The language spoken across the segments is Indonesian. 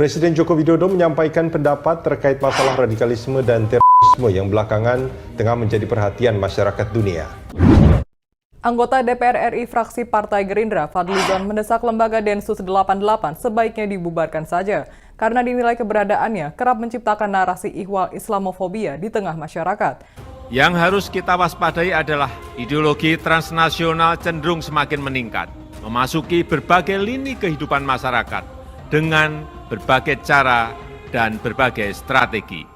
Presiden Joko Widodo menyampaikan pendapat terkait masalah radikalisme dan terorisme yang belakangan tengah menjadi perhatian masyarakat dunia. Anggota DPR RI fraksi Partai Gerindra, Fadlizon, mendesak lembaga Densus 88 sebaiknya dibubarkan saja karena dinilai keberadaannya kerap menciptakan narasi ihwal Islamofobia di tengah masyarakat. Yang harus kita waspadai adalah ideologi transnasional cenderung semakin meningkat, memasuki berbagai lini kehidupan masyarakat dengan berbagai cara dan berbagai strategi.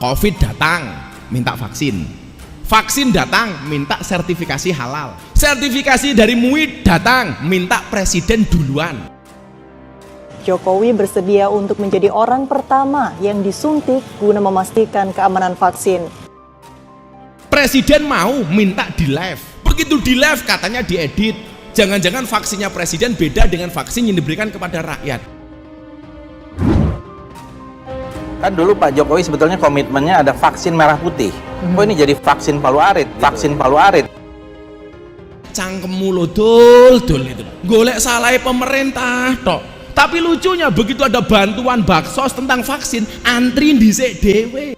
COVID datang, minta vaksin. Vaksin datang, minta sertifikasi halal. Sertifikasi dari MUI datang, minta presiden duluan. Jokowi bersedia untuk menjadi orang pertama yang disuntik guna memastikan keamanan vaksin. Presiden mau minta di live. Begitu di live katanya diedit. Jangan-jangan vaksinnya presiden beda dengan vaksin yang diberikan kepada rakyat. Kan dulu Pak Jokowi sebetulnya komitmennya ada vaksin merah putih. Kok ini jadi vaksin palu arit, vaksin palu arit. Cangkemmu lo dul itu. Golek salah pemerintah tok. Tapi lucunya begitu ada bantuan baksos tentang vaksin, antri dhisik dhewe.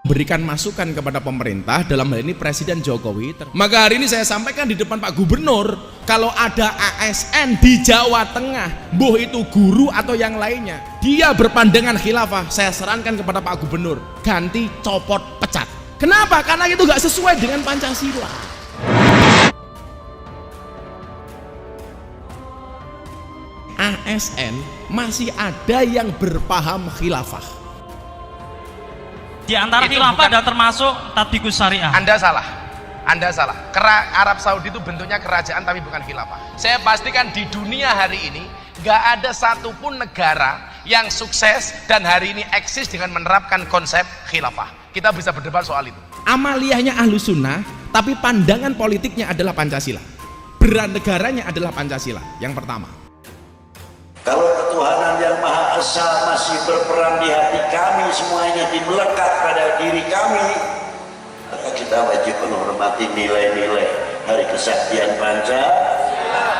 Berikan masukan kepada pemerintah, dalam hal ini Presiden Jokowi. Maka hari ini saya sampaikan di depan Pak Gubernur, kalau ada ASN di Jawa Tengah, boh itu guru atau yang lainnya, dia berpandangan khilafah, saya sarankan kepada Pak Gubernur, ganti, copot, pecat. Kenapa? Karena itu gak sesuai dengan Pancasila. ASN masih ada yang berpaham khilafah. Di antara khilafah ada termasuk tatbikus syariah. Anda salah. Arab Saudi itu bentuknya kerajaan tapi bukan khilafah. Saya pastikan di dunia hari ini gak ada satupun negara yang sukses dan hari ini eksis dengan menerapkan konsep khilafah. Kita bisa berdebat soal itu. Amaliyahnya Ahlus Sunnah, tapi pandangan politiknya adalah Pancasila. Beran negaranya adalah Pancasila. Yang pertama. Kalau ketuhanan yang Maha Esa masih berperan di hati kami, semuanya melekat pada diri kami, maka kita wajib menghormati nilai-nilai Hari Kesaktian Pancasila.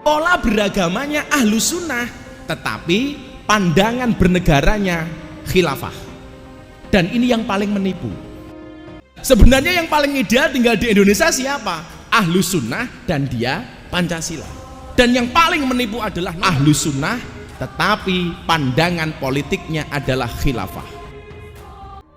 Pola beragamanya Ahlus Sunnah, tetapi pandangan bernegaranya khilafah. Dan ini yang paling menipu. Sebenarnya yang paling ideal tinggal di Indonesia siapa? Ahlus Sunnah dan dia Pancasila. Dan yang paling menipu adalah Ahlus Sunnah, tetapi pandangan politiknya adalah khilafah.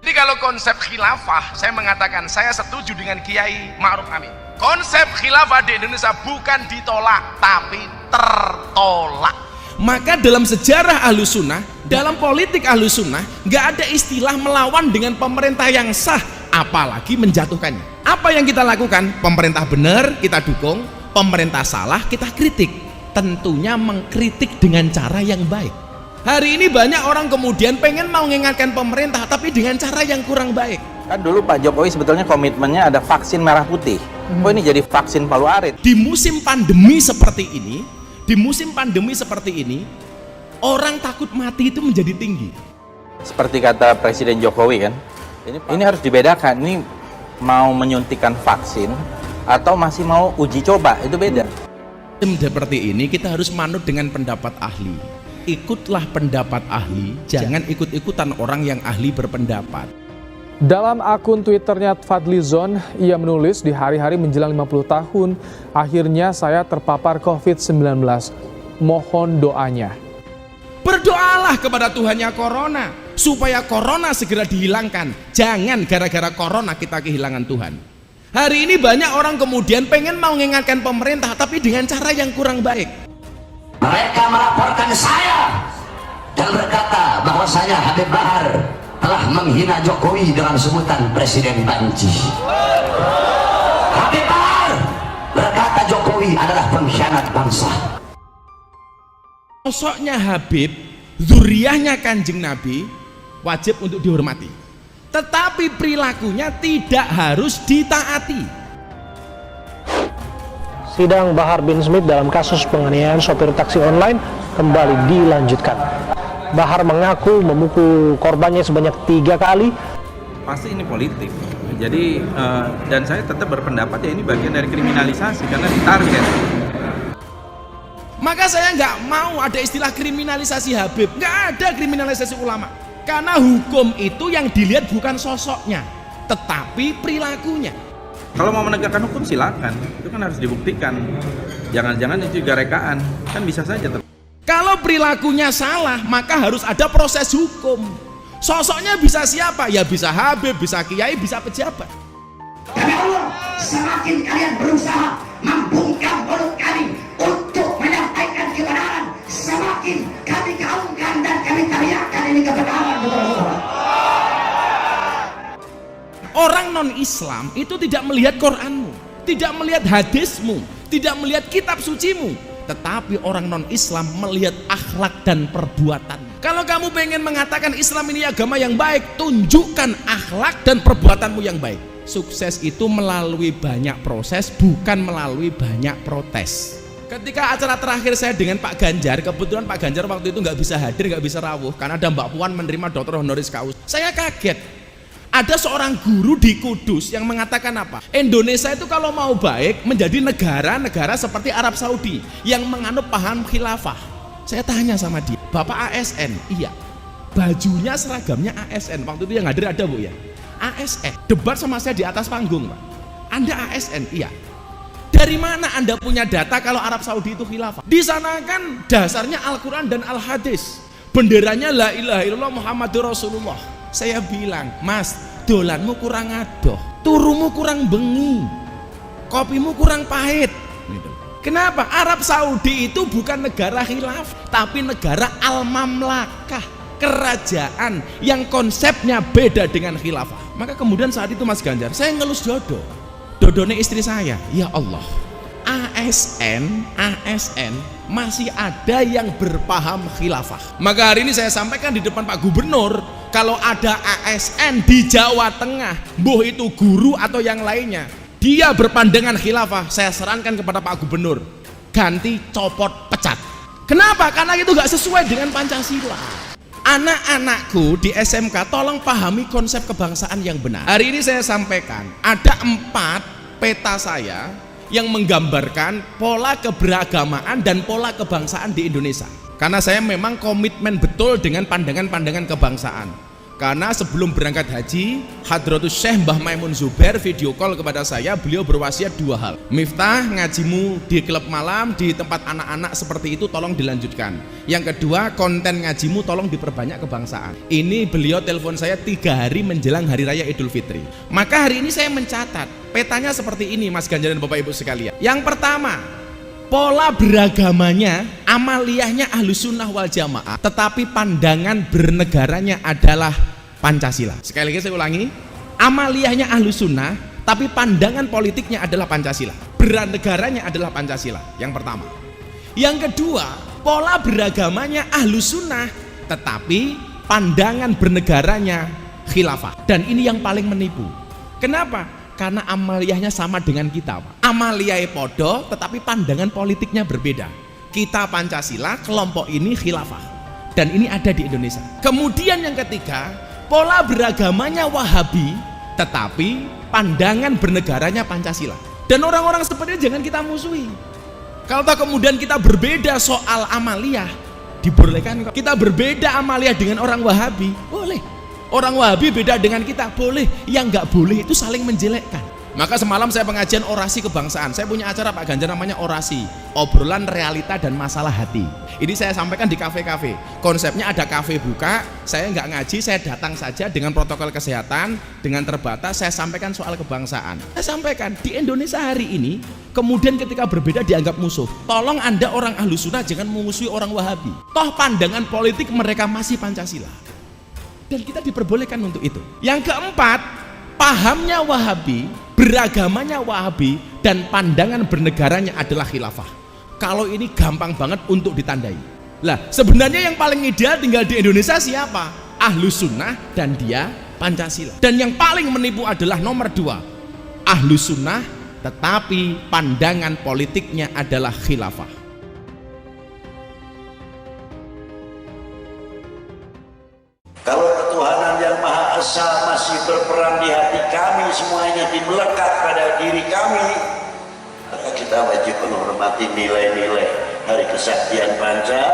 Jadi kalau konsep khilafah, saya mengatakan saya setuju dengan Kiai Ma'ruf Amin. Konsep khilafah di Indonesia bukan ditolak, tapi tertolak. Maka dalam sejarah Ahlus Sunnah, dalam politik Ahlus Sunnah, gak ada istilah melawan dengan pemerintah yang sah, apalagi menjatuhkannya. Apa yang kita lakukan? Pemerintah benar, kita dukung. Pemerintah salah, kita kritik. Tentunya mengkritik dengan cara yang baik. Hari ini banyak orang kemudian pengen mau mengingatkan pemerintah, tapi dengan cara yang kurang baik. Kan dulu Pak Jokowi sebetulnya komitmennya ada vaksin merah putih. Kok ini jadi vaksin palu arit? Di musim pandemi seperti ini, orang takut mati itu menjadi tinggi. Seperti kata Presiden Jokowi kan, ini harus dibedakan. Ini mau menyuntikkan vaksin atau masih mau uji coba, itu beda. Seperti ini kita harus manut dengan pendapat ahli. Ikutlah pendapat ahli, jangan ikut-ikutan orang yang ahli berpendapat. Dalam akun Twitternya Fadlizon, ia menulis, di hari-hari menjelang 50 tahun, akhirnya saya terpapar COVID-19. Mohon doanya. Berdoalah kepada Tuhannya corona, supaya corona segera dihilangkan. Jangan gara-gara corona kita kehilangan Tuhan. Hari ini banyak orang kemudian pengen mau mengingatkan pemerintah, tapi dengan cara yang kurang baik. Mereka melaporkan saya dan berkata bahwasanya Habib Bahar telah menghina Jokowi dengan sebutan Presiden Banci. Habib Bahar berkata Jokowi adalah pengkhianat bangsa. Sosoknya Habib, zuriyahnya Kanjeng Nabi, wajib untuk dihormati. Tetapi perilakunya tidak harus ditaati. Sidang Bahar bin Smith dalam kasus penganiayaan sopir taksi online kembali dilanjutkan. Bahar mengaku memukul korbannya sebanyak 3 kali. Pasti ini politik. Jadi dan saya tetap berpendapat ya ini bagian dari kriminalisasi karena ditarget. Maka saya nggak mau ada istilah kriminalisasi Habib, nggak ada kriminalisasi ulama. Karena hukum itu yang dilihat bukan sosoknya, tetapi perilakunya. Kalau mau menegakkan hukum silakan, itu kan harus dibuktikan. Jangan-jangan itu juga rekaan, kan bisa saja. Kalau perilakunya salah, maka harus ada proses hukum. Sosoknya bisa siapa? Ya bisa Habib, bisa kiai, bisa pejabat. Demi Allah, semakin kalian berusaha membungkam mulut kami untuk menyampaikan kebenaran, semakin kami gaungkan dan kami teriakkan ini kebenaran. Orang non-Islam itu tidak melihat Quranmu, tidak melihat hadismu, tidak melihat kitab sucimu, tetapi orang non-Islam melihat akhlak dan perbuatan. Kalau kamu pengen mengatakan Islam ini agama yang baik, tunjukkan akhlak dan perbuatanmu yang baik. Sukses itu melalui banyak proses, bukan melalui banyak protes. Ketika acara terakhir saya dengan Pak Ganjar, kebetulan Pak Ganjar waktu itu nggak bisa hadir, nggak bisa rawuh karena ada Mbak Puan menerima Dr. Honoris Causa. Saya kaget. Ada seorang guru di Kudus yang mengatakan apa? Indonesia itu kalau mau baik menjadi negara seperti Arab Saudi yang menganut paham khilafah. Saya tanya sama dia, Bapak ASN? Iya. Bajunya seragamnya ASN. Waktu itu yang hadir ada Bu ya? ASN. Debat sama saya di atas panggung Pak. Anda ASN? Iya. Dari mana Anda punya data kalau Arab Saudi itu khilafah? Di sana kan dasarnya Al-Quran dan Al-Hadis. Benderanya la ilaha illallah Muhammadur Rasulullah. Saya bilang, Mas, dolanmu kurang adoh, turumu kurang bengi, kopimu kurang pahit. Kenapa? Arab Saudi itu bukan negara khilaf, tapi negara al-mamlakah, kerajaan yang konsepnya beda dengan khilafah. Maka kemudian saat itu Mas Ganjar, saya ngelus dodone istri saya. Ya Allah, ASN masih ada yang berpaham khilafah. Maka hari ini saya sampaikan di depan Pak Gubernur, kalau ada ASN di Jawa Tengah, boh itu guru atau yang lainnya, dia berpandangan khilafah, saya sarankan kepada Pak Gubernur, ganti, copot, pecat. Kenapa? Karena itu gak sesuai dengan Pancasila. Anak-anakku di SMK tolong pahami konsep kebangsaan yang benar. Hari ini saya sampaikan, ada 4 peta saya yang menggambarkan pola keberagamaan dan pola kebangsaan di Indonesia. Karena saya memang komitmen betul dengan pandangan-pandangan kebangsaan. Karena sebelum berangkat haji, Hadratus Syekh Mbah Maimun Zubair video call kepada saya, beliau berwasiat 2 hal. Miftah, ngajimu di klub malam, di tempat anak-anak seperti itu tolong dilanjutkan. Yang kedua, konten ngajimu tolong diperbanyak kebangsaan. Ini beliau telepon saya 3 hari menjelang Hari Raya Idul Fitri. Maka hari ini saya mencatat, petanya seperti ini Mas Ganjar dan Bapak Ibu sekalian. Yang pertama, pola beragamanya, amaliyahnya Ahlus Sunnah wal Jamaah, tetapi pandangan bernegaranya adalah Pancasila. Sekali lagi saya ulangi, amaliyahnya Ahlus Sunnah, tapi pandangan politiknya adalah Pancasila. Bernegaranya adalah Pancasila. Yang pertama. Yang kedua, pola beragamanya Ahlus Sunnah, tetapi pandangan bernegaranya khilafah. Dan ini yang paling menipu. Kenapa? Karena amaliyahnya sama dengan kita, Pak. Amaliyah podo, tetapi pandangan politiknya berbeda. Kita Pancasila, kelompok ini khilafah. Dan ini ada di Indonesia. Kemudian yang ketiga, pola beragamanya Wahabi, tetapi pandangan bernegaranya Pancasila. Dan orang-orang seperti ini jangan kita musuhi. Kalau kemudian kita berbeda soal amaliyah, dibolehkan. Kita berbeda amaliyah dengan orang Wahabi, boleh. Orang Wahabi beda dengan kita, boleh. Yang nggak boleh itu saling menjelekkan. Maka semalam saya pengajian orasi kebangsaan. Saya punya acara Pak Ganjar namanya orasi, obrolan realita dan masalah hati. Ini saya sampaikan di kafe-kafe. Konsepnya ada kafe buka, saya nggak ngaji, saya datang saja dengan protokol kesehatan, dengan terbatas, saya sampaikan soal kebangsaan. Saya sampaikan, di Indonesia hari ini, kemudian ketika berbeda dianggap musuh. Tolong Anda orang Ahlus Sunnah jangan memusuhi orang Wahabi. Toh pandangan politik mereka masih Pancasila. Dan kita diperbolehkan untuk itu. Yang keempat, pahamnya Wahabi, beragamanya Wahabi, dan pandangan bernegaranya adalah khilafah. Kalau ini gampang banget untuk ditandai. Lah, sebenarnya yang paling ideal tinggal di Indonesia siapa? Ahlus Sunnah dan dia Pancasila. Dan yang paling menipu adalah nomor 2, Ahlus Sunnah tetapi pandangan politiknya adalah khilafah. Kalau ketuhanan yang Maha Esa masih berperan di hati kami, semuanya melekat pada diri kami, maka kita wajib menghormati nilai-nilai Hari Kesaktian Pancasila,